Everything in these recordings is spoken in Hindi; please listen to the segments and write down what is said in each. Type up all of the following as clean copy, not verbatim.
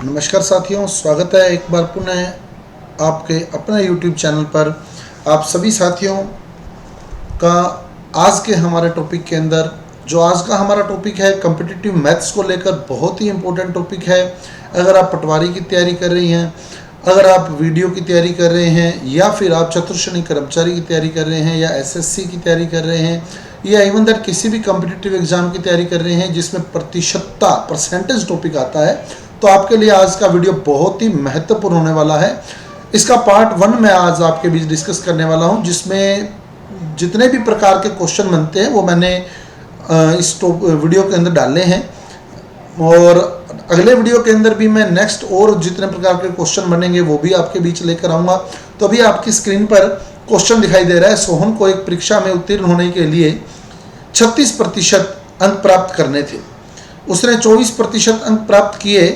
नमस्कार साथियों, स्वागत है एक बार पुनः आपके अपने YouTube चैनल पर। आप सभी साथियों का आज के हमारे टॉपिक के अंदर, जो आज का हमारा टॉपिक है कॉम्पिटिटिव मैथ्स को लेकर, बहुत ही इम्पोर्टेंट टॉपिक है। अगर आप पटवारी की तैयारी कर रही हैं, अगर आप वीडियो की तैयारी कर रहे हैं, या फिर आप चतुर्श्रेणी कर्मचारी की तैयारी कर रहे हैं, या एसएससी की तैयारी कर रहे हैं, या इवन दैट किसी भी कॉम्पिटिटिव एग्जाम की तैयारी कर रहे हैं जिसमें प्रतिशतता परसेंटेज टॉपिक आता है, तो आपके लिए आज का वीडियो बहुत ही महत्वपूर्ण होने वाला है। इसका पार्ट 1 मैं आज आपके बीच डिस्कस करने वाला हूं, जिसमें जितने भी प्रकार के क्वेश्चन बनते हैं वो मैंने इस वीडियो के अंदर डाले हैं, और अगले वीडियो के अंदर भी मैं नेक्स्ट और जितने प्रकार के क्वेश्चन बनेंगे वो भी आपके बीच लेकर आऊँगा। तो अभी आपकी स्क्रीन पर क्वेश्चन दिखाई दे रहा है। सोहन को एक परीक्षा में उत्तीर्ण होने के लिए 36% अंक प्राप्त करने थे। उसने 24% अंक प्राप्त किए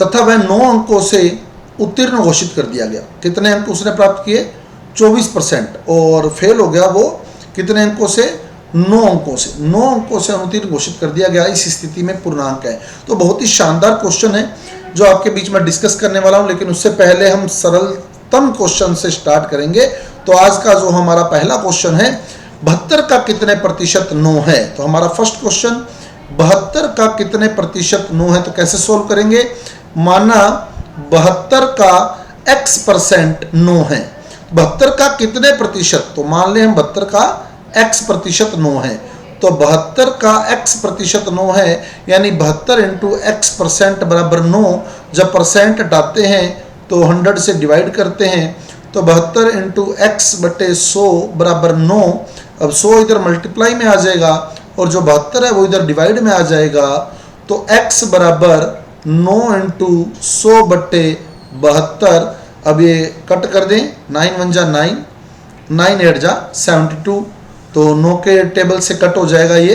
तथा वह 9 अंकों से उत्तीर्ण घोषित कर दिया गया। कितने अंक उसने प्राप्त किए? 24%। और फेल हो गया वो कितने अंकों से? 9 अंकों से। 9 अंकों से अनुत्तीर्ण घोषित कर दिया गया। इस स्थिति में पूर्णांक है। तो बहुत ही शानदार क्वेश्चन है जो आपके बीच में डिस्कस करने वाला हूं, लेकिन उससे पहले हम सरलतम क्वेश्चन से स्टार्ट करेंगे। तो आज का जो हमारा पहला क्वेश्चन है, 72 का कितने प्रतिशत 9 है? तो हमारा फर्स्ट क्वेश्चन, 72 का कितने प्रतिशत 9 है? तो कैसे सोल्व करेंगे? माना 72 का x% 9 है। 72 का कितने प्रतिशत? तो मान लें हम 72 का x% 9 है, तो 72 का x% 9 है, यानी 72 इंटू x% बराबर 9। जब परसेंट हटाते हैं तो 100 से डिवाइड करते हैं, तो 72 इंटू x बटे 100 बराबर 9। अब 100 इधर मल्टीप्लाई में आ जाएगा और जो 72 है वो इधर डिवाइड में आ जाएगा। तो x बराबर 9 इंटू 100 बटे 72। अब ये कट कर दें, 9 1 जा 9, 9 8 जा 72, तो 9 के टेबल से कट हो जाएगा ये।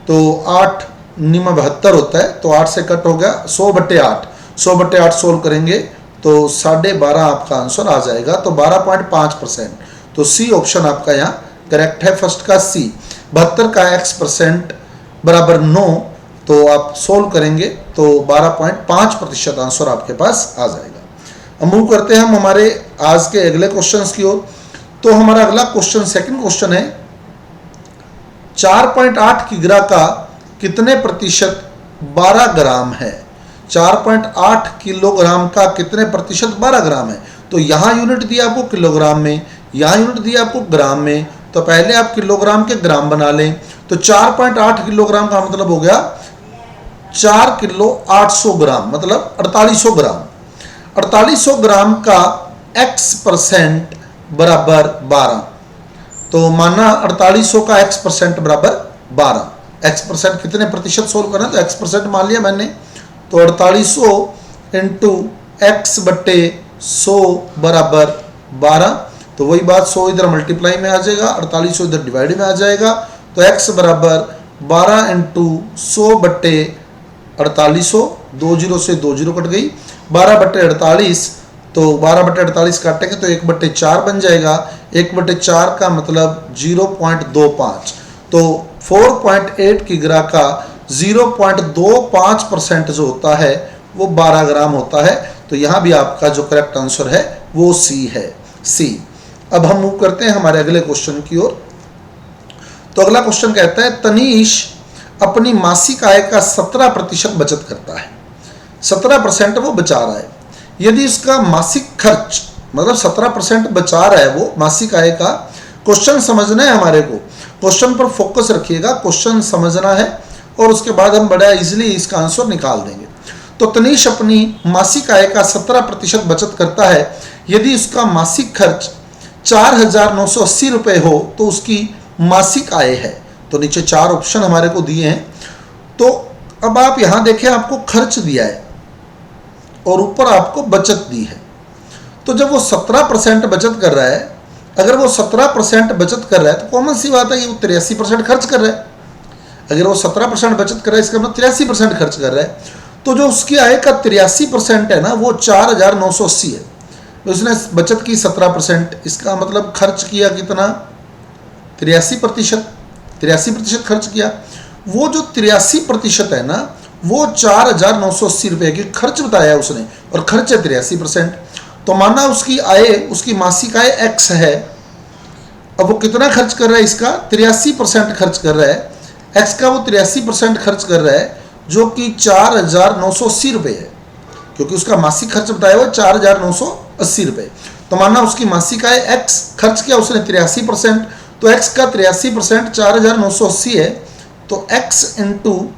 तो 8 निमा 72 होता है, तो 8 से कट हो गया। 100 बटे 8, 100 बटे 8 सोल्व करेंगे तो 12.5 आपका आंसर आ जाएगा। तो 12.5%। तो सी ऑप्शन आपका यहाँ करेक्ट है, फर्स्ट का सी। 72 का x% बराबर 9, तो आप सोल्व करेंगे तो 12.5% आंसर आपके पास आ जाएगा। अब मूव करते हैं हम हमारे आज के अगले क्वेश्चंस की ओर। तो हमारा अगला क्वेश्चन, सेकंड क्वेश्चन है, 4.8 किग्रा का कितने प्रतिशत 12 ग्राम है? 4.8 किलोग्राम का कितने प्रतिशत 12 ग्राम है? तो यहाँ यूनिट दिया आपको किलोग्राम में, यहाँ यूनिट दिया आपको ग्राम में, तो पहले आप किलोग्राम के ग्राम बना लें। तो 4.8 किलोग्राम का मतलब हो गया 4 किलो 800 ग्राम, मतलब 4800 ग्राम। 4800 ग्राम का x% बराबर 12। तो माना 4800 का x% बराबर 12। x% कितने प्रतिशत सोल्व करना है? तो x% मान लिया मैंने। तो 4800 इंटू x बटे 100 बराबर 12। तो वही बात, 100 इधर मल्टीप्लाई में आ जाएगा, 4800 इधर डिवाइड में आ जाएगा। तो x बराबर 12 इंटू 100 बटे 4800, 2 0 से 2 0 कट गई, 12 बटे 48। तो 12 बटे 48 काटेंगे तो 1 बटे 4 बन जाएगा। 1 बटे 4 का मतलब 0.25। तो 4.8 किग्रा का 0.25% जो होता है वो 12 ग्राम होता है। तो यहाँ भी आपका जो करेक्ट आंसर है वो सी है, सी। अब हम मूव करते हैं हमारे अगले क्वेश्चन की ओर। तो अगला क्वेश्चन कहता है, तनीश अपनी मासिक आय का 17% बचत करता है। 17% वो बचा रहा है। यदि उसका मासिक खर्च, मतलब 17% बचा रहा है वो मासिक आय का। क्वेश्चन समझना है हमारे को, क्वेश्चन पर फोकस रखिएगा, क्वेश्चन समझना है और उसके बाद हम बड़ा इजीली इसका आंसर निकाल देंगे। तो तनीश अपनी मासिक आय का 17% बचत करता है। यदि उसका मासिक खर्च 4980 रुपये हो तो उसकी मासिक आय है। तो नीचे 4 ऑप्शन हमारे को दिए हैं। तो अब आप यहां देखें, आपको खर्च दिया है और ऊपर आपको बचत दी है। तो जब वो 17% बचत कर रहा है, अगर वो 17% बचत कर रहा है तो कॉमन सी बात है कि वो 83% खर्च कर रहा है। अगर वो 17% बचत कर रहा है, इसका मतलब 83% खर्च कर रहा है। तो जो उसकी आय का 83% है ना, वो 4980 है। उसने बचत की 17%, इसका मतलब खर्च किया कितना? 83%। 83% खर्च किया। वो जो 83% है ना, वो 4,980 रुपये की खर्च बताया है उसने, और खर्च है 83%। तो माना उसकी आय, उसकी मासिक आय x है। अब वो कितना खर्च कर रहा है, इसका 83% खर्च कर रहा है, x का वो 83% खर्च कर रहा है, जो कि 4,980 रुपये है, क्योंकि उसका मासिक खर्च बताया हुआ 4,980 रुपये। तो माना उसकी मासिक आय x, खर्च किया उसने 83%, तो x का 83% 4,980 है, तो x इंटू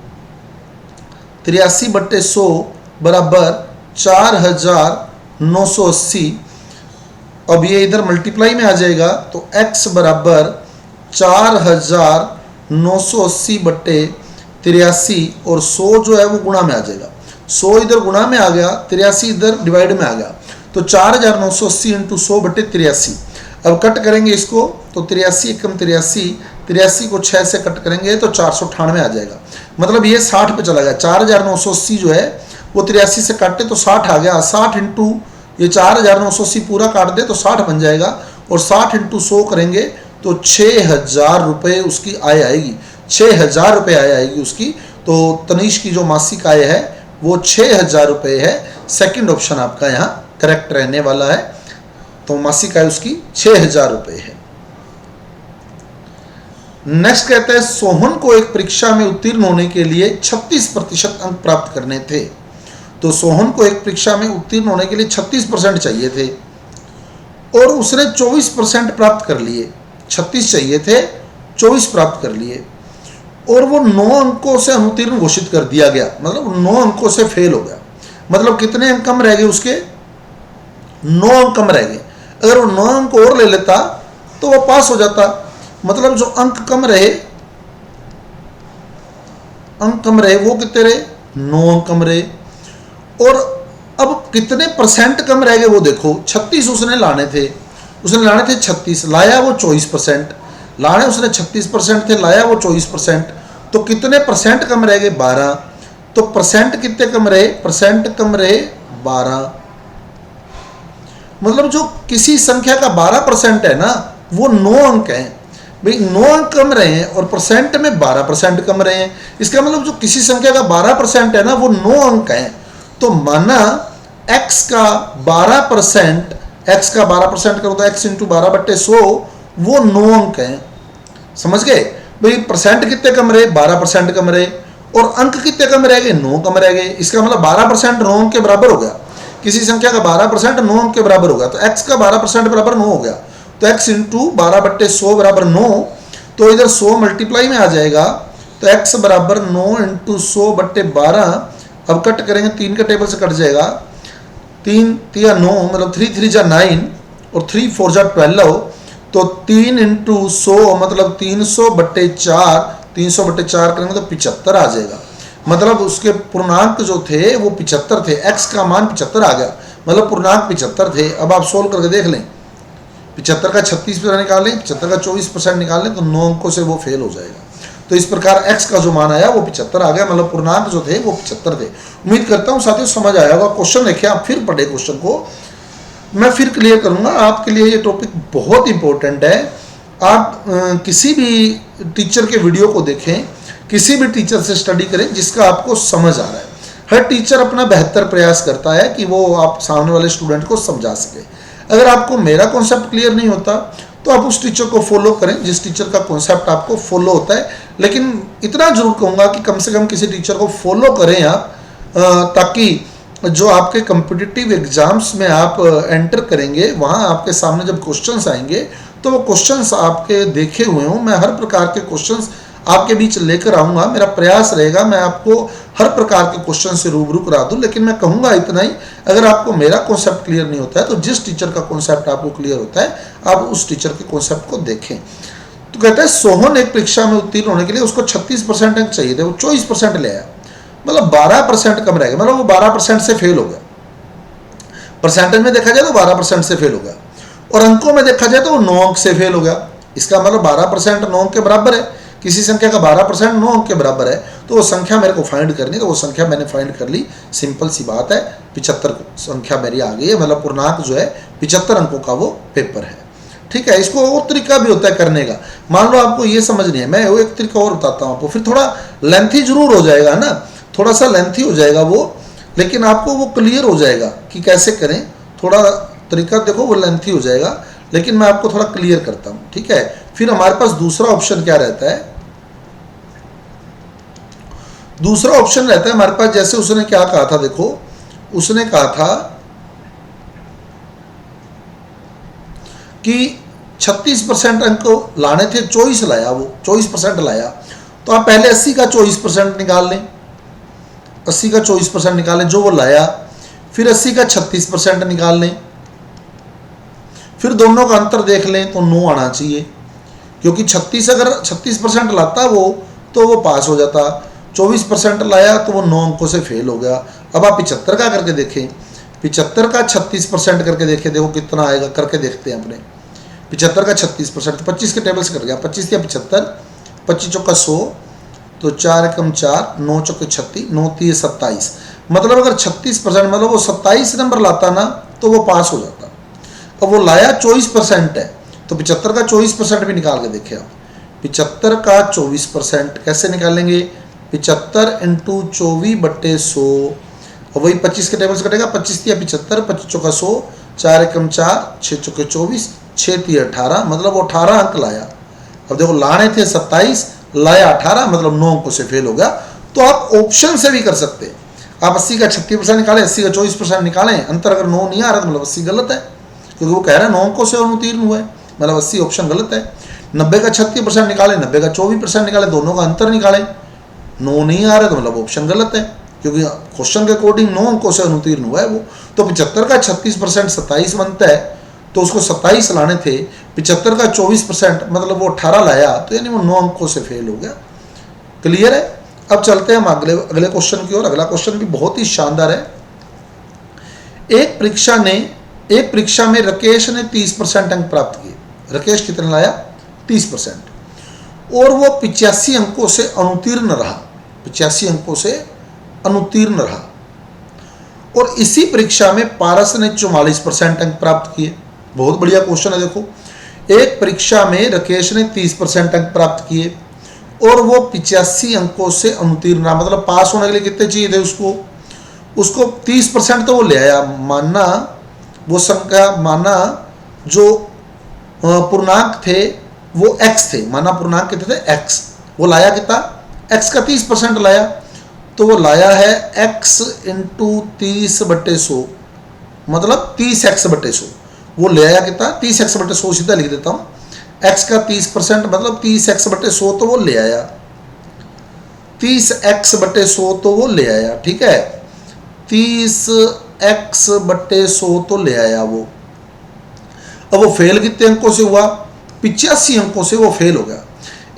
83/100 बराबर 4,980। अब ये इधर मल्टीप्लाई में आ जाएगा, तो x बराबर 4,980/83, और 100 जो है वो गुणा में आ जाएगा। 100 इधर गुणा में आ गया, 83 इधर डिवाइड में आ गया, तो 4,980 इंटू 100/83। अब कट करेंगे इसको, तो 83 एकम 83, 83 को 6 से कट करेंगे तो 498 आ जाएगा। मतलब ये 60 पे चला गया। 4,980 जो है वो 83 से काटे तो 60 आ गया। 60 इंटू ये 4,980 पूरा काट दे तो 60 बन जाएगा, और 60 इंटू 100 करेंगे तो 6,000 रुपये उसकी आय आएगी। 6,000 रुपये आय आएगी उसकी। तो तनीश की जो मासिक आय है वो 6,000 रुपये है। सेकंड ऑप्शन आपका यहाँ करेक्ट रहने वाला है। तो मासिक आय उसकी 6,000 रुपये है। नेक्स्ट कहता है सोहन को एक परीक्षा में उत्तीर्ण होने के लिए 36% अंक प्राप्त करने थे। तो सोहन को एक परीक्षा में उत्तीर्ण होने के लिए 36% चाहिए थे, और उसने 24% प्राप्त कर लिए। 36 चाहिए थे, 24 प्राप्त कर लिए, और वो 9 अंकों से अनुत्तीर्ण घोषित कर दिया गया। मतलब 9 अंकों से फेल हो गया। मतलब कितने अंक कम रह गए उसके, 9 अंक कम रह गए। अगर वो 9 अंक और ले लेता तो वो पास हो जाता। मतलब जो अंक कम रहे वो कितने रहे, 9 अंक कम रहे। और अब कितने परसेंट कम रह गए वो देखो। 36 उसने लाने थे 36, लाया वो 24%। लाने उसने 36% थे, लाया वो 24%। तो कितने परसेंट कम रह गए, 12। तो परसेंट कितने कम रहे, 12। मतलब जो किसी संख्या का 12% है ना, वो 9 अंक है भाई। 9 अंक कम रहे हैं और परसेंट में 12% कम रहे हैं। इसका मतलब जो किसी संख्या का 12% है ना, वो 9 अंक है। तो माना x का 12%, करो तो x इंटू 12/100, वो 9 अंक है। समझ गए भाई। परसेंट कितने कम रहे, 12% कम रहे, और अंक कितने कम रह गए, 9 कम रह गए। इसका मतलब 12% 9 अंक के बराबर हो गया। किसी संख्या का 12% 9 अंक के बराबर होगा, तो x का 12% बराबर 9 हो गया। तो x इंटू 12/100 बराबर 9। तो इधर 100 मल्टीप्लाई में आ जाएगा, तो x बराबर 9 इंटू 100/12। अब कट करेंगे, 3 के टेबल से कट जाएगा। 3 तिया 9, मतलब 3 3 जा 9, और 3 4 जा 12। तो 3 इंटू 100 मतलब 300/4। 300/4 करेंगे तो 75 आ जाएगा। मतलब उसके पूर्णांक जो थे वो 75 थे। x का मान 75 आ गया, मतलब पूर्णांक 75 थे। अब आप सोल्व करके देख लें। 75 का 36% निकालें, 75 का 24% निकालें, तो 9 अंकों से वो फेल हो जाएगा। तो इस प्रकार x का जो मान आया वो 75 आ गया, मतलब पूर्णांक जो थे वो 75 थे। उम्मीद करता हूँ साथियों समझ आया होगा। क्वेश्चन देखिए, आप फिर पढ़े क्वेश्चन को, मैं फिर क्लियर करूंगा। आपके लिए ये टॉपिक बहुत इंपॉर्टेंट है। आप किसी भी टीचर के वीडियो को देखें, किसी भी टीचर से स्टडी करें जिसका आपको समझ आ रहा है। हर टीचर अपना बेहतर प्रयास करता है कि वो आप सामने वाले स्टूडेंट को समझा सके। अगर आपको मेरा कॉन्सेप्ट क्लियर नहीं होता तो आप उस टीचर को फॉलो करें जिस टीचर का कॉन्सेप्ट आपको फॉलो होता है। लेकिन इतना जरूर कहूँगा कि कम से कम किसी टीचर को फॉलो करें आप, ताकि जो आपके कम्पिटिटिव एग्जाम्स में आप एंटर करेंगे, वहाँ आपके सामने जब क्वेश्चंस आएंगे तो वो क्वेश्चंस आपके देखे हुए हों। मैं हर प्रकार के क्वेश्चंस आपके बीच लेकर आऊँगा। मेरा प्रयास रहेगा मैं आपको हर प्रकार के क्वेश्चन से रूबरू करा दूँ। लेकिन मैं कहूँगा इतना ही, अगर आपको मेरा कॉन्सेप्ट क्लियर नहीं होता है तो जिस टीचर का कॉन्सेप्ट आपको क्लियर होता है आप उस टीचर के कॉन्सेप्ट को देखें। तो कहते हैं सोहन एक परीक्षा में उत्तीर्ण होने के लिए उसको 36% अंक चाहिए थे, वो 24% ले आया, मतलब 12% कम रह गया। मतलब वो 12% से फेल हो गया। परसेंटेज में देखा जाए तो 12% से फेल हो गया, और अंकों में देखा जाए तो वो 9 अंक से फेल हो गया। इसका मतलब 12% 9 अंक के बराबर है। किसी संख्या का 12% 9 अंक के बराबर है, तो वो संख्या मेरे को फाइंड करनी है। तो वो संख्या मैंने फाइंड कर ली, सिंपल सी बात है। 75 संख्या मेरी आ गई है, मतलब पूर्णांक जो है 75 अंकों का वो पेपर है। ठीक है। इसको और तरीका भी होता है करने का। मान लो आपको ये समझ नहीं है, मैं वो एक तरीका और बताता हूँ आपको, फिर थोड़ा लेंथी जरूर हो जाएगा ना, थोड़ा सा लेंथी हो जाएगा वो, लेकिन आपको वो क्लियर हो जाएगा कि कैसे करें। थोड़ा तरीका देखो वो लेंथी हो जाएगा, लेकिन मैं आपको थोड़ा क्लियर करता हूँ, ठीक है। फिर हमारे पास दूसरा ऑप्शन क्या रहता है, दूसरा ऑप्शन रहता है हमारे पास, जैसे उसने क्या कहा था, देखो उसने कहा था कि 36% अंक लाने थे, 24 लाया, वो 24% लाया। तो आप पहले 80 का 24% निकाल लें, 80 का 24% निकालें जो वो लाया, फिर 80 का 36% निकाल लें, फिर दोनों का अंतर देख लें तो 9 आना चाहिए, क्योंकि 36 अगर 36% लाता वो तो वो पास हो जाता, 24% लाया तो वो 9 अंकों से फेल हो गया। अब आप 75 का करके देखें, 75 का 36% करके देखें, देखो कितना आएगा, करके देखते हैं अपने। 75 का 36% तो 25 के टेबल से कट गया, 25 या 75, 25 चौका 100, तो 4 एकम 4, 9 चौके 36, 9 तीय 27, मतलब अगर 36% मतलब वो 27 नंबर लाता ना तो वो पास हो जाता। अब वो लाया 24% है, तो 75 का 24% भी निकाल के देखे आप। 75 का 24% कैसे निकालेंगे, 75 इंटू 24/100, और वही 25 के टेबल से कटेगा, 25 तिया 75, 25 चौका 100, 4 एकम 4, 6 चौके 24, 6 तिया 18, मतलब वो 18 अंक लाया। अब देखो लाने थे 27, लाया 18, मतलब 9 अंकों से फेल हो गया। तो आप ऑप्शन से भी कर सकते हैं, आप 80 का 36% निकालें, 80 का 24% निकालें, अंतर अगर 9 नहीं आ रहा तो मतलब 80 गलत है, क्योंकि वो कह रहा है 9 अंकों से अनुत्तीर्ण हुआ है, मतलब 80 ऑप्शन गलत है। 90 का 36% निकालें, 90 का 24% निकालें, दोनों का अंतर निकालें, 9 नहीं आ रहा तो मतलब ऑप्शन गलत है, क्योंकि क्वेश्चन के अकॉर्डिंग 9 अंकों से अनुत्तीर्ण हुआ है वो। तो 75 का 36% 27 बनता है, तो उसको 27 लाने थे, 75 का 24% मतलब वो 18 लाया, तो यानी वो 9 अंकों से फेल हो गया। क्लियर है। अब चलते हैं हम अगले क्वेश्चन की ओर। अगला क्वेश्चन भी बहुत ही शानदार है। एक परीक्षा में राकेश ने 30% अंक प्राप्त किए। राकेश कितने लाया, 30%, और वो 85 अंकों से अनुत्तीर्ण रहा, 85 अंकों से अनुत्तीर्ण रहा। और इसी परीक्षा में पारस ने 44% अंक प्राप्त किए। बहुत बढ़िया क्वेश्चन है। देखो, एक परीक्षा में राकेश ने 30% अंक प्राप्त किए और वो 85 अंकों से अनुत्तीर्ण रहा, मतलब पास होने के लिए कितने चाहिए थे उसको 30% तो वो ले आया। माना वो संख्या, माना जो पूर्णांक थे वो x थे, माना पूर्णांक कितने थे x, वो लाया कितना, x का 30% लाया, तो वो लाया है x इंटू 30/100, मतलब 30x/100, वो ले आया कितना, 30x/100, सीधा लिख देता हूँ, x का 30% मतलब 30x/100 तो वो ले आया, 30x/100 तो वो ले आया, ठीक है, 30x/100 तो ले आया वो। अब वो फेल कितने अंकों से हुआ, 85 अंकों से वो फेल हो गया।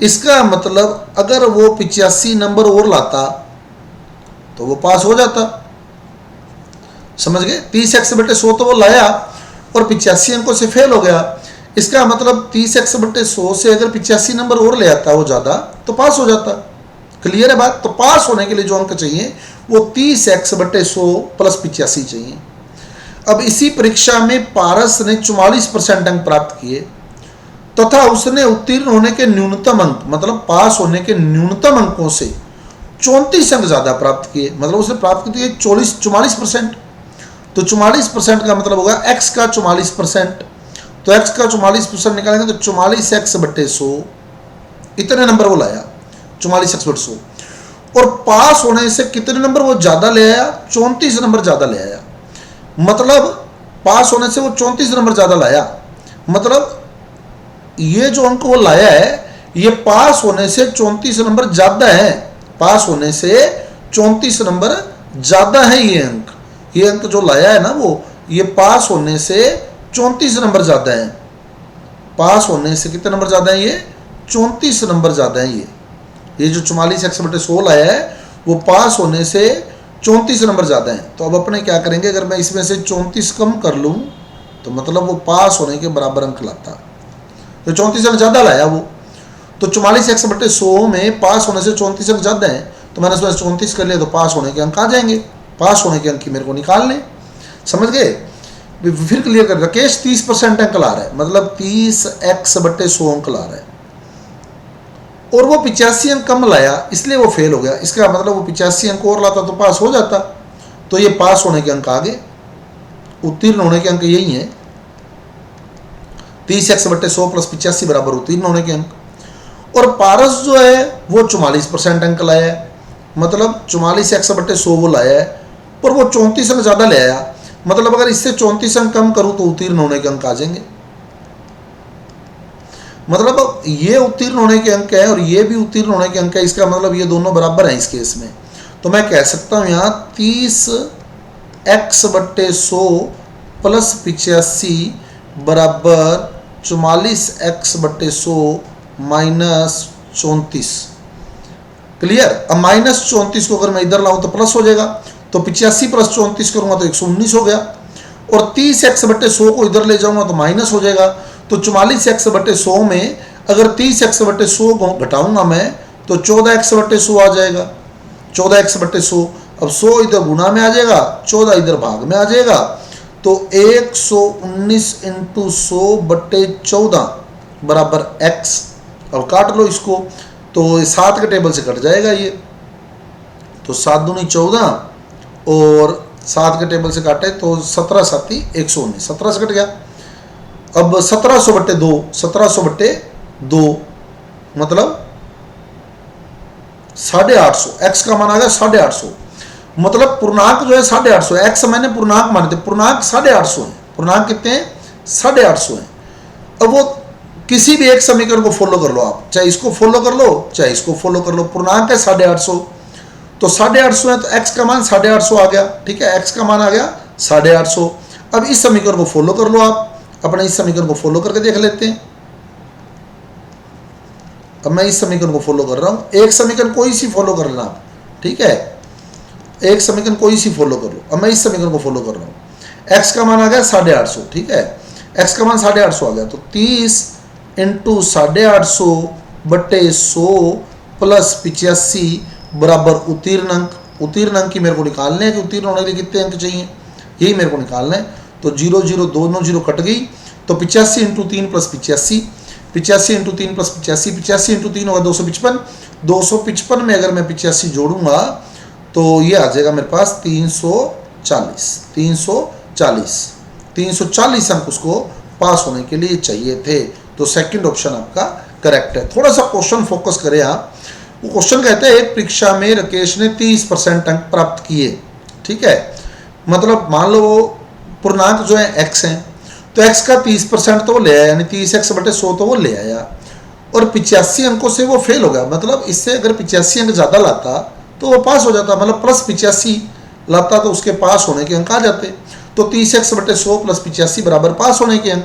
इसका मतलब अगर वो 85 नंबर और लाता तो वो पास हो जाता, समझ गए। 30x/100 तो वो लाया और 85 अंकों से फेल हो गया। इसका मतलब 30x/100 से अगर 85 नंबर और ले आता वो ज़्यादा तो पास हो जाता। क्लियर है बात। तो पास होने के लिए जो अंक चाहिए वो 30x/100 प्लस 85 चाहिए। अब इसी परीक्षा में पारस ने 44% अंक प्राप्त किए तथा उसने उत्तीर्ण होने के न्यूनतम अंक, मतलब पास होने के न्यूनतम अंकों से 34 अंक ज़्यादा प्राप्त किए, मतलब उसने प्राप्त किए 44%। तो 44% का मतलब होगा x का 44%, तो x का 44% निकालेंगे तो 44x/100, इतने नंबर वो लाया, 44x/100। और पास होने से कितने नंबर वो ज़्यादा ले आया, 34 नंबर ज़्यादा ले आया। मतलब पास होने से वो 34 नंबर ज़्यादा लाया, मतलब ये जो अंक वो लाया है ये पास होने से 34 नंबर ज़्यादा है, पास होने से 34 नंबर ज़्यादा है। ये अंक जो लाया है ना वो, ये पास होने से 34 नंबर ज़्यादा है। पास होने से कितने नंबर ज़्यादा है, ये 34 नंबर ज़्यादा है। ये जो 44x/100 लाया है वो पास होने से 34 नंबर ज़्यादा है। तो अब अपने क्या करेंगे, अगर मैं इसमें से 34 कम कर लूँ तो मतलब वो पास होने के बराबर अंक लाता, तो 34 अंक ज़्यादा लाया वो। तो 44x/100 में पास होने से 34 अंक ज़्यादा है, तो मैंने उसमें 34 कर लिया तो पास होने के अंक आ जाएंगे। पास होने के अंक की मेरे को निकालने, समझ गए। फिर क्लियर कर, राकेश 30% अंक ला रहा है, मतलब 30x/100 अंक ला रहा है, और वो 85 अंक कम लाया इसलिए वो फेल हो गया। इसका मतलब वो 85 अंक और लाता तो पास हो जाता। तो ये पास होने के अंक आ गए, उत्तीर्ण होने के अंक यही है 30x/100 प्लस 85 बराबर उत्तीर्ण होने के अंक। और पारस जो है वो 44% अंक लाया है, मतलब 44x/100 वो लाया है, पर वो 34 अंक ज़्यादा ले आया। मतलब अगर इससे 34 अंक कम करूँ तो उत्तीर्ण होने के अंक आ जाएंगे। मतलब ये उत्तीर्ण होने के अंक है और ये भी उत्तीर्ण होने के अंक है, इसका मतलब ये दोनों बराबर हैं इस केस में। तो मैं कह सकता हूँ यहाँ 30x/100 प्लस 85 बराबर 44x/100 माइनस 34। क्लियर। अब माइनस 34 को अगर मैं इधर लाऊं तो प्लस हो जाएगा, तो 85 प्लस 34 करूंगा तो 119 हो गया। और 30x/100 को इधर ले जाऊंगा तो माइनस हो जाएगा। तो 44x/100 में अगर 30x/100 को घटाऊंगा मैं तो 14x/100 आ जाएगा। 14x/100, अब 100 इधर गुना में आ जाएगा, 14 इधर भाग में आ जाएगा। तो 119 इंटू 100/14 बराबर x। अब काट लो इसको, तो 7 के टेबल से कट जाएगा ये, तो 7 दूनी 14 और 7 के टेबल से काटे तो 17 साथी 119, 17 से कट गया। अब 1700/2, 1700/2 मतलब 850, x का मान आ गया 850। मतलब पूर्णांक जो है 850, x मैंने पूर्णांक माने थे, पूर्णांक 850 है। पूर्णांक कितने हैं? 850 है। अब वो किसी भी एक समीकरण को फॉलो कर लो आप, चाहे इसको फॉलो कर लो चाहे इसको फॉलो कर लो, पूर्णांक है 850, तो 850 है तो x का मान 850 आ गया। ठीक है, x का मान आ गया 850। अब इस समीकरण को फॉलो कर लो आप, अपने इस समीकरण को फॉलो करके देख लेते हैं। अब मैं इस समीकरण को फॉलो कर रहा हूं, एक समीकरण कोई सी फॉलो कर लेना आप, ठीक है, एक समीकरण कोई सी फॉलो कर लो। अब मैं इस समीकरण को फॉलो कर रहा हूं, x का मान आ गया 850, ठीक है, x का मान 850 आ गया, तो 30 इंटू 850/100 प्लस 85 बराबर उत्तीर्ण अंक। उत्तीर्ण अंक की मेरे को निकालने हैं कि उत्तीर्ण होने के लिए कितने अंक चाहिए, यही मेरे को निकालना है। तो 0 0 दोनों 0 कट गई, तो 85 into 3 plus 85, 85 into 3 plus 85, 85 into 3 होगा 255, 255 में अगर मैं 85 जोड़ूंगा तो ये आ जाएगा मेरे पास 340, 340 अंक उसको पास होने के लिए चाहिए थे। तो सेकंड ऑप्शन आपका करेक्ट है। थोड़ा सा क्वेश्चन फोकस करें आप। वो क्वेश्चन कहते हैं एक परीक्षा में राकेश ने 30% अंक प्राप्त किए, ठीक है, मतलब मान लो पूर्णांक जो है x है, तो x का 30% तो वो ले आया, यानी 30x/100 तो वो ले आया, और 85 अंकों से वो फेल हो गया। मतलब इससे अगर 85 अंक ज़्यादा लाता तो वो पास हो जाता, मतलब प्लस 85 लाता तो उसके पास होने के अंक आ जाते। तो 30x/100 प्लस 85 बराबर पास होने के अंक।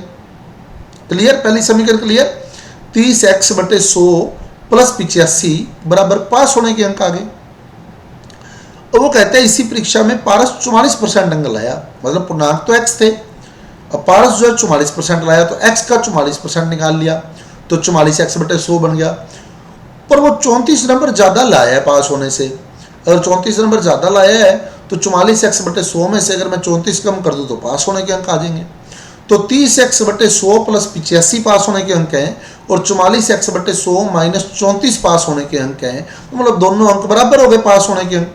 क्लियर, पहली समीकरण क्लियर। 30x/100 प्लस 85 बराबर पास होने के अंक आ गए। और वो कहते हैं इसी परीक्षा में पारस 44% अंक लाया, मतलब पूर्णांक तो x थे, अब पारस जो है 44% लाया तो x का 44% निकाल लिया, तो 44x/100 बन गया। पर वो 34 नंबर ज़्यादा लाया है पास होने से। अगर 34 नंबर ज़्यादा लाया है तो 44x/100 में से अगर मैं 34 कम कर दूँ तो पास होने के अंक आ जाएंगे। तो 30x/100 प्लस 85 पास होने के अंक हैं, और 44x/100 माइनस 34 पास होने के अंक हैं, तो मतलब दोनों अंक बराबर हो गए पास होने के अंक।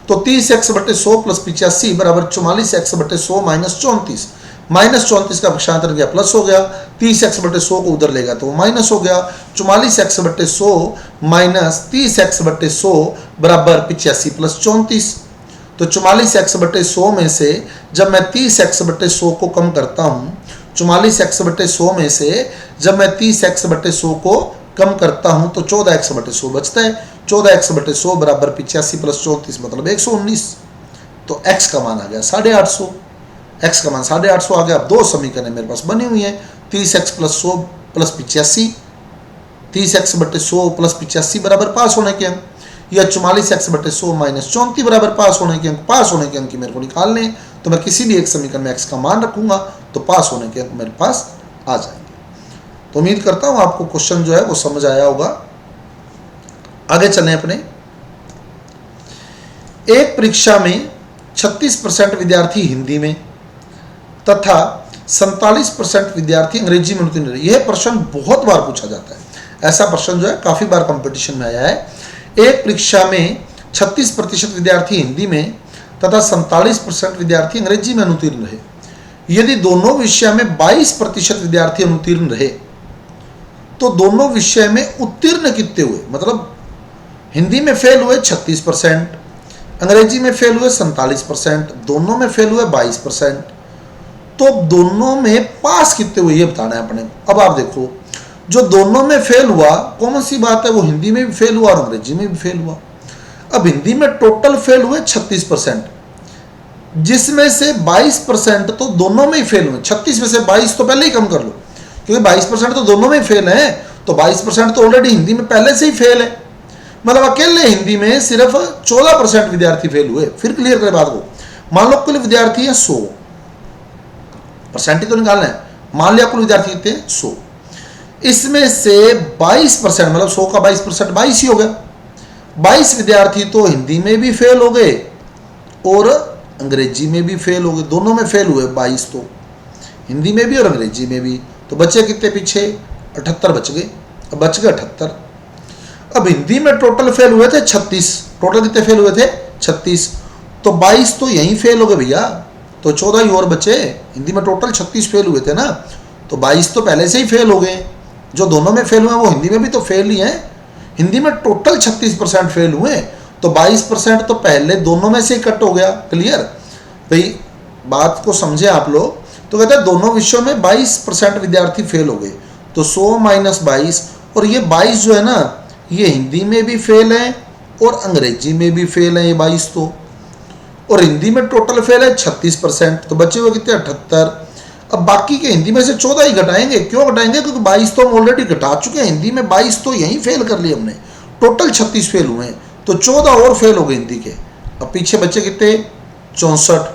तो 30x/100 प्लस 85 बराबर 44x/100 माइनस 34, माइनस 34 का पक्षांतर किया प्लस हो गया, 30x/100 को उधर लेगा तो माइनस हो गया, 44x/100 माइनस 30x/100 बराबर 85 प्लस 34। तो 44x/100 में से जब मैं 30x/100 को कम करता हूँ, 44x/100 में से जब मैं 30x/100 को कम करता हूँ तो 14x/100 बचता है। 14x/100 बराबर 85 प्लस 34 मतलब 119। तो x का मान आ गया 850, x का मान 850 आ गया। अब दो समीकरण मेरे पास बनी हुई है, 30x/100 प्लस 85, 30x/100 प्लस 85 बराबर पास होने के अंक, या 44x/100 माइनस 34 बराबर पास होने के अंक। पास होने के अंक की मेरे को निकालने हैं, तो मैं किसी भी एक समीकरण में x का मान रखूंगा तो पास होने के अंक मेरे पास आ जाएंगे। तो उम्मीद करता हूं आपको क्वेश्चन जो है वो समझ आया होगा। आगे चलें अपने। एक परीक्षा में 36% विद्यार्थी हिंदी में तथा 47% विद्यार्थी अंग्रेजी में उत्तीर्ण रहे। यह प्रश्न बहुत बार पूछा जाता है। ऐसा प्रश्न जो है काफ़ी बार कंपटीशन में आया है। एक परीक्षा में 36% विद्यार्थी हिंदी में तथा 47% विद्यार्थी अंग्रेजी में अनुत्तीर्ण रहे। यदि दोनों विषय में 22% विद्यार्थी अनुत्तीर्ण रहे तो दोनों विषय में उत्तीर्ण कितने हुए? मतलब हिंदी में फेल हुए 36%, अंग्रेजी में फेल हुए 47%, दोनों में फेल हुए 22%, तो दोनों में पास कितने हुए ये बताना है अपने को। अब आप देखो, जो दोनों में फेल हुआ, कॉमन सी बात है, वो हिंदी में भी फेल हुआ और अंग्रेजी में भी फेल हुआ। अब हिंदी में टोटल फेल हुए 36%, जिसमें से 22% तो दोनों में ही फेल हुए। 36 में से 22 तो पहले ही कम कर लो, क्योंकि 22% तो दोनों में ही फेल है, तो 22% तो ऑलरेडी हिंदी में पहले से ही फेल है। मतलब अकेले हिंदी में सिर्फ 14% विद्यार्थी फेल हुए। फिर क्लियर करें बात को। मान लो कुल विद्यार्थी है 100, परसेंटेज तो निकालना है। मान लिया कुल विद्यार्थी कितने हैं 100, इसमें से 22% मतलब 100 का 22% 22 ही हो गया। 22 विद्यार्थी तो हिंदी में भी फेल हो गए और अंग्रेजी में भी फेल हो गए, दोनों में फेल हुए 22, तो हिंदी में भी और अंग्रेजी में भी। तो बचे कितने पीछे? 78 बच गए। अब बच गए 78। अब हिंदी में टोटल फेल हुए थे 36, टोटल कितने फेल हुए थे 36, तो 22 तो यहीं फेल हो गए भैया, तो 14 ही और बचे। हिंदी में टोटल 36 फेल हुए थे ना, तो 22 तो पहले से ही फेल हो गए। जो दोनों में फेल हुए वो हिंदी में भी तो फेल ही हैं। हिंदी में टोटल 36% फेल हुए, तो 22% तो पहले दोनों में से ही कट हो गया। क्लियर भाई, बात को समझे आप लोग। तो कहते हैं दोनों विषयों में 22% विद्यार्थी फेल हो गए, तो 100 माइनस 22, और ये 22 जो है ना, ये हिंदी में भी फेल है और अंग्रेजी में भी फेल है ये 22 तो। और हिंदी में टोटल फेल है 36%, तो बचे हुए कितने 78। अब बाकी के हिंदी में से 14 ही घटाएंगे। क्यों घटाएंगे? क्योंकि 22 तो हम ऑलरेडी घटा चुके हैं, हिंदी में 22 तो यहीं फेल कर लिए हमने, टोटल 36 फेल हुए हैं, तो 14 और फेल हो गए हिंदी के। अब पीछे बचे कितने 64।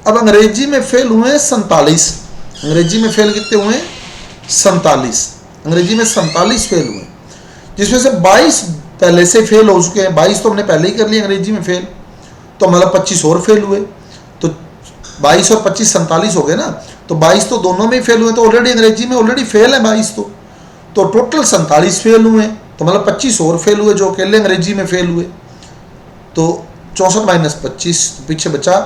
अब अंग्रेजी में फेल हुए हैं 47। अंग्रेजी में फेल कितने हुए? 47। अंग्रेजी में 47 फेल हुए, जिसमें से 22 पहले से फेल हो चुके हैं। 22 तो हमने पहले ही कर लिया अंग्रेजी में फेल, तो मतलब 25 और फेल हुए, तो 22 और 25 47 हो गए ना। तो 22 तो दोनों में ही फेल हुए, तो ऑलरेडी अंग्रेजी में ऑलरेडी फेल है 22 तो टोटल 47 फेल हुए, तो मतलब 25 और फेल हुए जो अकेले अंग्रेजी में फेल हुए। तो 64 माइनस 25, पीछे बचा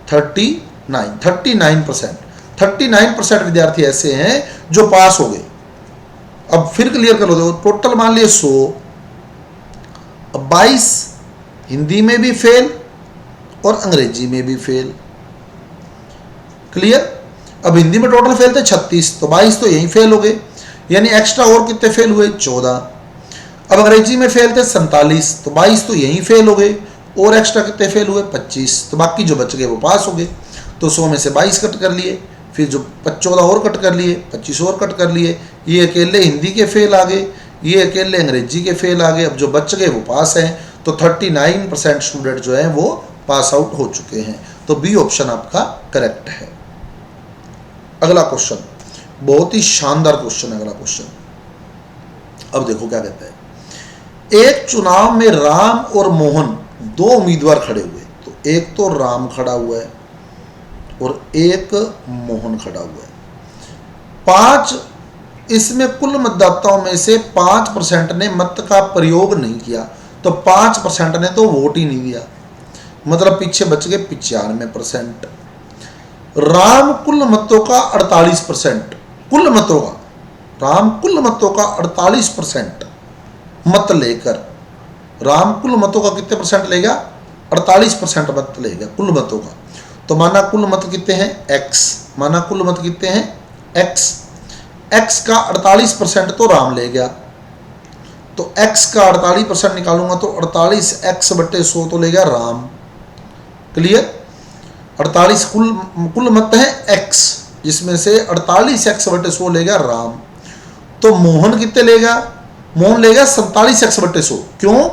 39%। 39% विद्यार्थी ऐसे हैं जो पास हो गए। अब फिर क्लियर कर लो, देखो टोटल मान लिए 100, अब 22 हिंदी में भी फेल और अंग्रेजी में भी फेल। क्लियर? अब हिंदी में टोटल फेल थे 36, तो 22 तो यहीं फेल हो गए, यानी एक्स्ट्रा और कितने फेल हुए 14। अब अंग्रेजी में फेल थे 47, तो 22 तो यहीं फेल हो गए, और एक्स्ट्रा कितने फेल हुए 25, तो बाकी जो बच गए वो पास हो गए। तो 100 में से 22 कट कर लिए, फिर जो 14 और कट कर लिए, 25 और कट कर लिए, ये अकेले हिंदी के फेल आ गए, ये अकेले अंग्रेजी के फेल आ गए। अब जो बच गए वो पास हैं, तो 39% स्टूडेंट जो है वो पास आउट हो चुके हैं। तो बी ऑप्शन आपका करेक्ट है। अगला क्वेश्चन बहुत ही शानदार क्वेश्चन है। अगला क्वेश्चन अब देखो क्या कहता है। एक चुनाव में राम और मोहन दो उम्मीदवार खड़े हुए, तो एक तो राम खड़ा हुआ है और एक मोहन खड़ा हुआ है। 5 इसमें कुल मतदाताओं में से 5% ने मत का प्रयोग नहीं किया, तो 5% ने तो वोट ही नहीं दिया, मतलब पीछे बच गए 95%। राम कुल मतों का 48%, कुल मतों का, राम कुल मतों का 48% मत लेकर, राम कुल मतों का कितने परसेंट लेगा 48% मत लेगा कुल मतों का। तो माना कुल मत कितने हैं x, माना कुल मत कितने हैं x का 48% तो राम ले गया, तो x का 48% निकालूंगा तो 48x/100 तो लेगा राम। क्लियर? 48 कुल मत है x, जिसमें से 48x/100 लेगा राम। तो मोहन कितने लेगा? मोहन लेगा 47x/100। क्यों?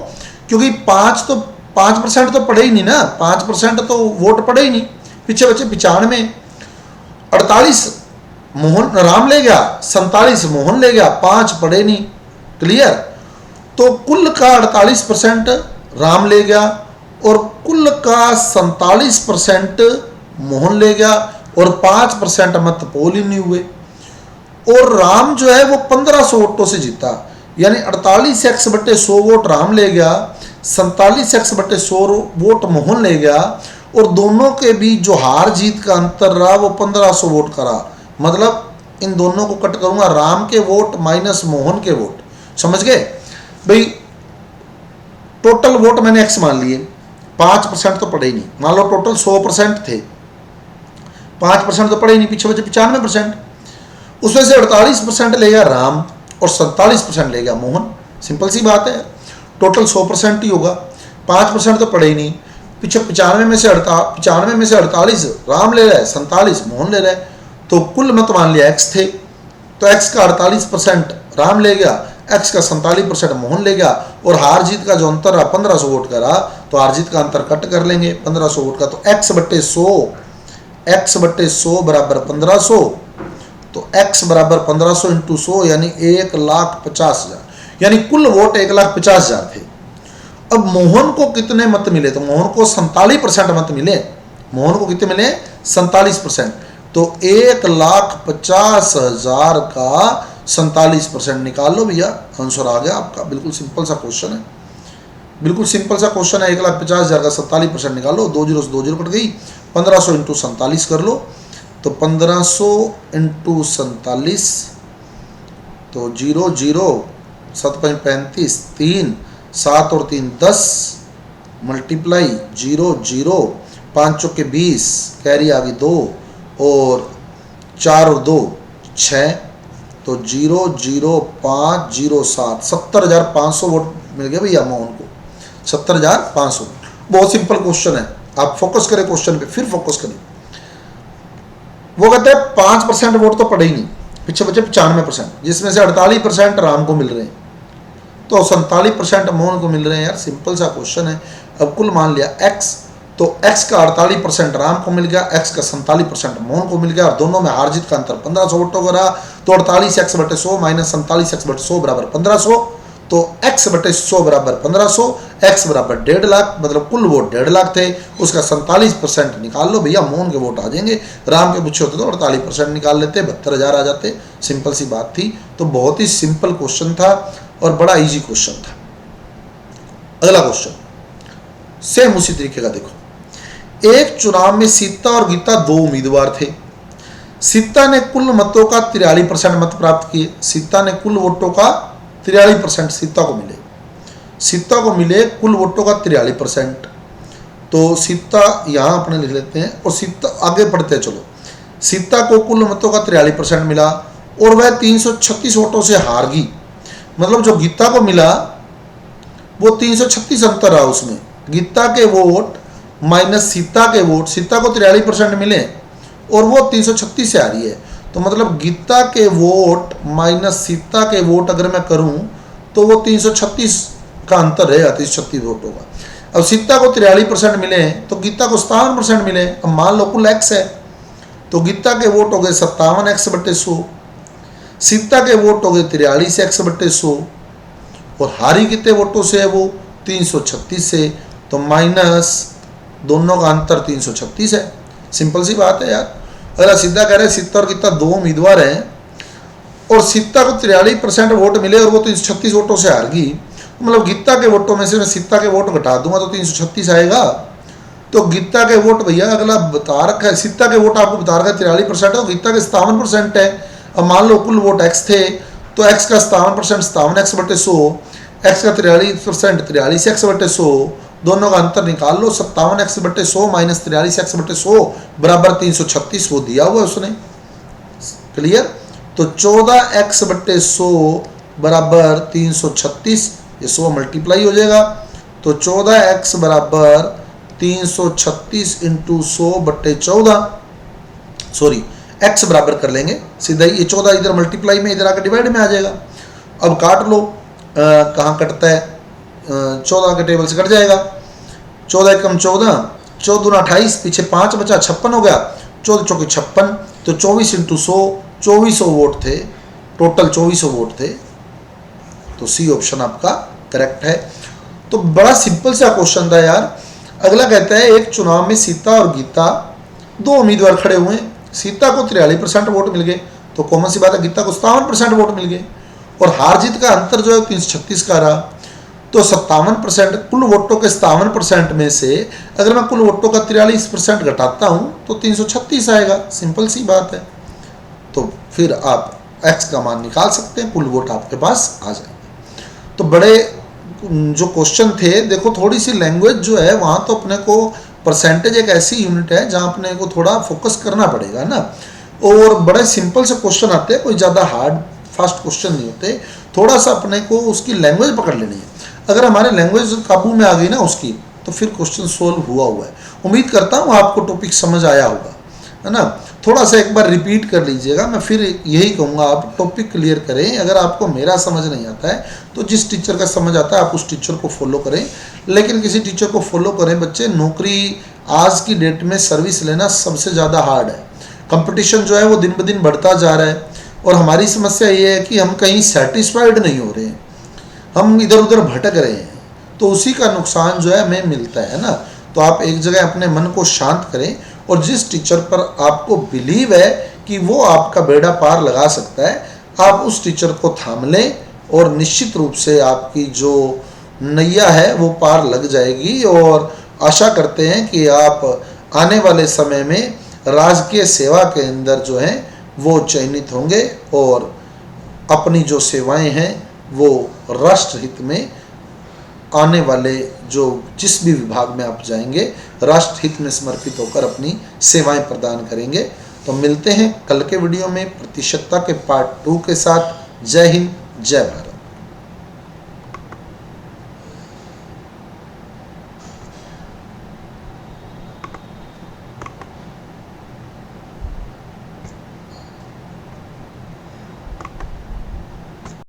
क्योंकि 5% तो पड़े ही नहीं ना, 5% तो वोट पड़े ही नहीं, पीछे बचे 95। 48 मोहन राम ले गया, 47 मोहन ले गया, 5 पड़े नहीं। क्लियर? तो कुल का 48% राम ले गया और कुल का 47% मोहन ले गया और 5% मत पोल ही नहीं हुए। और राम जो है वो 1500 वोटों से जीता, यानी 48x/100 वोट राम ले गया, 47x/100 वोट मोहन ले गया, और दोनों के बीच जो हार जीत का अंतर रहा वो 1500 वोट का रहा। मतलब इन दोनों को कट करूंगा, राम के वोट माइनस मोहन के वोट, समझ गए भाई। टोटल वोट मैंने x मान लिए, 5% तो पड़े ही नहीं। मान लो टोटल 100% थे, 5% तो पड़े ही नहीं, पीछे बचे 95%। उसमें से 48% ले गया राम और 47% ले गया मोहन। सिंपल सी बात है, टोटल 100% ही होगा, 5% तो पड़े ही नहीं। पीछे 95 में से 48 राम ले रहा है, 47 मोहन ले रहा है, तो कुल मत मान लिया x थे, तो x का 48% राम ले गया, x का 47% मोहन ले गया, और हार जीत का जो अंतर रहा 1500 वोट का रहा, तो हार जीत का अंतर कट कर लेंगे 1500 वोट का, तो x/100 बराबर 1500, तो x बराबर 1500 इंटू 100 यानी 1,50,000, यानी कुल वोट 1,50,000 थे। अब मोहन को कितने मत मिले, तो मोहन को 47% मत मिले। मोहन को कितने मिले, 47%, तो 1,50,000 का 47% निकाल लो भैया, आंसर आ गया आपका। बिल्कुल सिंपल सा क्वेश्चन है, बिल्कुल सिंपल सा क्वेश्चन है। 1,50,000 का 47% निकालो, 2 जीरो से 2 जीरो कट गई, 1500 इंटू 47 कर लो, तो 1500 इंटू 47, तो 0 0 7.35 3 7 और 3 10 मल्टीप्लाई 0 0 5 चौके 20, कैरी आ गई 2 और 4 और 2 6, तो 0 0 5 0 7 70,500 वोट मिल गए भैया मोहन को, 70,500। बहुत सिंपल क्वेश्चन है, आप फोकस करें क्वेश्चन पे, फिर फोकस करें। वो कहते हैं 5% वोट तो पड़े ही नहीं, पीछे बचे 95%, जिसमें से 48% राम को मिल रहे हैं, तो 47% मोहन को मिल रहे हैं। यार सिंपल सा क्वेश्चन है। अब कुल मान लिया x, तो x का 48% राम को मिल गया, x का 47% मोहन को मिल गया, और दोनों में हार जीत का अंतर 1500 वोटों का रहा, तो 48x/100 माइनस 47x/100 बराबर 1500, तो x/100 बराबर 1500, x बराबर 1.5 लाख, मतलब कुल वोट 1.5 लाख थे, उसका 47% निकाल लो भैया, मोहन के वोट आ जाएंगे। राम के पूछे होते तो 48% निकाल लेते, 72,000 आ जाते। सिंपल सी बात थी। तो बहुत ही सिंपल क्वेश्चन था और बड़ा इजी क्वेश्चन था। अगला क्वेश्चन सेम उसी तरीके का देखो। एक चुनाव में सीता और गीता 2 उम्मीदवार थे। सीता ने कुल मतों का 43% मत प्राप्त किए। सीता ने कुल वोटों का 43% सीता को मिले। सीता को मिले कुल वोटों का 43%। तो सीता यहाँ अपने लिख लेते हैं, और सीता आगे बढ़ते हैं। चलो, सीता को कुल मतों का 43% मिला और वह 336 वोटों से हार गई। मतलब जो गीता को मिला वो 336 अंतर रहा उसमें। गीता के वोट माइनस सीता के वोट, सीता को 43% मिले और वो 336 से आ रही है। तो मतलब गीता के वोट माइनस सीता के वोट अगर मैं करूं तो वो 336 का अंतर रहेगा, 336 वोटों का। अब सीता को 43% मिले तो गीता को 57% मिले। अब मान लो कुल x है, तो गीता के वोट हो गए 57x/100, सीता के वोट हो गए 43x/100, और हारी कितने वोटों से है वो 336 से, तो माइनस दोनों का अंतर 336 है। सिंपल सी बात है यार। अगर सीधा कह रहे हैं सीता और गीता 2 उम्मीदवार हैं और सीता को 43% वोट मिले और वो 336 वोटों से हार गई, मतलब गीता के वोटों में से मैं सीता के वोट घटा दूंगा तो 336 आएगा। तो गीता के वोट भैया अगला बता रखा है, सीता के वोट आपको बता रखा है 43% है, गीता के 57% है। अब मान लो कुल वोट x थे, तो x का 57% 57x/100, x का 43% 43x/100, दोनों का अंतर निकाल लो। 57x/100 माइनस 43x/100 बराबर 336, वो दिया हुआ है उसने। क्लियर? तो 14x/100 बराबर 336, ये 100 मल्टीप्लाई हो जाएगा। तो 14x बराबर 336 इंटू 100/14, सॉरी x बराबर कर लेंगे सीधा ही, ये 14 इधर मल्टीप्लाई में इधर आकर डिवाइड में आ जाएगा। अब काट लो, कहाँ कटता है, 14 के टेबल से कट जाएगा। 14 कम 14, 14 दूना 28, पीछे 5 बचा 56 हो गया, 14 चौके 56, तो 24 इंटू 100, 2400 वोट थे, टोटल 2400 वोट थे। तो सी ऑप्शन आपका करेक्ट है। तो बड़ा सिंपल सा क्वेश्चन था यार। अगला कहता है एक चुनाव में सीता और गीता 2 उम्मीदवार खड़े हुए हैं। सीता को 43% वोट मिल गए, तो कॉमन सी बात है गीता को 57% वोट मिल गए, और हार जीत का अंतर जो है 336 का रहा। तो 57% कुल वोटों के 57% में से अगर मैं कुल वोटों का 43% घटाता हूं तो 336 आएगा। सिंपल सी बात है। तो फिर आप x का मान निकाल सकते हैं, कुल वोट आपके पास आ जाएंगे। तो बड़े जो क्वेश्चन थे, देखो थोड़ी सी लैंग्वेज जो है वहां तो अपने को परसेंटेज एक ऐसी यूनिट है जहां अपने को थोड़ा फोकस करना पड़ेगा ना, और बड़े सिंपल से क्वेश्चन आते हैं, कोई ज़्यादा हार्ड फास्ट क्वेश्चन नहीं होते। थोड़ा सा अपने को उसकी लैंग्वेज पकड़ लेनी है। अगर हमारे लैंग्वेज काबू में आ गई ना उसकी, तो फिर क्वेश्चन सोल्व हुआ है। उम्मीद करता हूँ आपको टॉपिक समझ आया होगा, है ना। थोड़ा सा एक बार रिपीट कर लीजिएगा। मैं फिर यही कहूँगा, आप टॉपिक क्लियर करें। अगर आपको मेरा समझ नहीं आता है तो जिस टीचर का समझ आता है आप उस टीचर को फॉलो करें, लेकिन किसी टीचर को फॉलो करें बच्चे। नौकरी आज की डेट में सर्विस लेना सबसे ज़्यादा हार्ड है। कंपटीशन जो है वो दिन ब दिन बढ़ता जा रहा है, और हमारी समस्या ये है कि हम कहीं सेटिस्फाइड नहीं हो रहे हैं, हम इधर उधर भटक रहे हैं। तो उसी का नुकसान जो है हमें मिलता है ना। तो आप एक जगह अपने मन को शांत करें, और जिस टीचर पर आपको बिलीव है कि वो आपका बेड़ा पार लगा सकता है, आप उस टीचर को थाम लें, और निश्चित रूप से आपकी जो नैया है वो पार लग जाएगी। और आशा करते हैं कि आप आने वाले समय में राजकीय सेवा के अंदर जो है वो चयनित होंगे, और अपनी जो सेवाएं हैं वो राष्ट्र हित में आने वाले जो जिस भी विभाग में आप जाएंगे राष्ट्र हित में समर्पित होकर अपनी सेवाएं प्रदान करेंगे। तो मिलते हैं कल के वीडियो में प्रतिशतता के पार्ट 2 के साथ। जय हिंद, जय भारत।